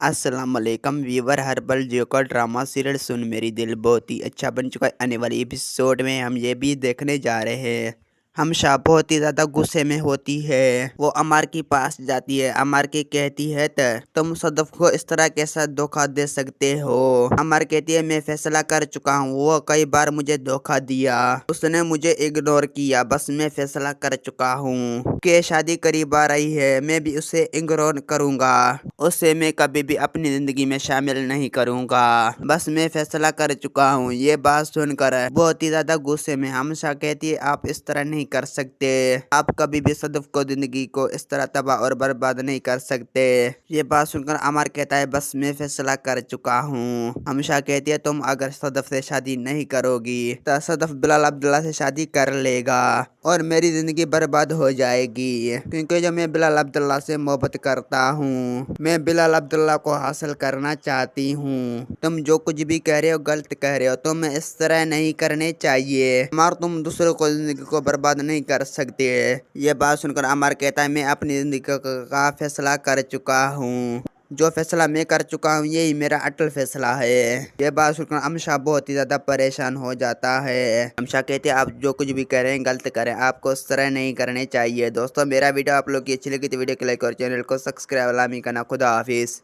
अस्सलाम वालेकुम व्यूवर। हर पल जियो का ड्रामा सीरियल सुन मेरी दिल बहुत ही अच्छा बन चुका है। आने वाली एपिसोड में हम ये भी देखने जा रहे हैं। हमशा बहुत ही ज्यादा गुस्से में होती है। वो अमर के पास जाती है। अमर के कहती है तुम सदफ को इस तरह के साथ धोखा दे सकते हो। अमर कहती है मैं फैसला कर चुका हूँ, वो कई बार मुझे धोखा दिया, उसने मुझे इग्नोर किया, बस मैं फैसला कर चुका हूँ कि शादी करीब आ रही है, मैं भी उसे इग्नोर करूंगा, उसे मैं कभी भी अपनी जिंदगी में शामिल नहीं करूंगा, बस मैं फैसला कर चुका हूँ। ये बात सुनकर बहुत ही ज्यादा गुस्से में हमशा कहती है आप इस तरह नहीं कर सकते, आप कभी भी सदफ को जिंदगी को इस तरह तबाह और बर्बाद नहीं कर सकते। ये बात सुनकर अमर कहता है बस मैं फैसला कर चुका हूँ। हमशा कहती है तुम अगर सदफ से शादी नहीं करोगी तो सदफ बिलाल अब्दुल्ला से शादी कर लेगा और मेरी जिंदगी बर्बाद हो जाएगी, क्योंकि जो मैं बिलाल अब्दुल्ला से मोहब्बत करता हूँ, मैं बिलाल अब्दुल्ला को हासिल करना चाहती हूँ। तुम जो कुछ भी कह रहे हो गलत कह रहे हो, तुम इस तरह नहीं करने चाहिए। अमर तुम दूसरों को जिंदगी को बर्बाद नहीं कर सकते। ये बात सुनकर अमर कहता है मैं अपनी जिंदगी का फैसला कर चुका हूँ, जो फैसला मैं कर चुका हूँ यही मेरा अटल फैसला है। ये बात सुनकर अमशा बहुत ही ज्यादा परेशान हो जाता है। अमशा कहते हैं आप जो कुछ भी कह रहे हैं गलत करें, आपको उस तरह नहीं करने चाहिए। दोस्तों मेरा वीडियो आप लोग की अच्छी लगी तो वीडियो को लाइक और चैनल को सब्सक्राइब लामी करना। खुदा हाफिज।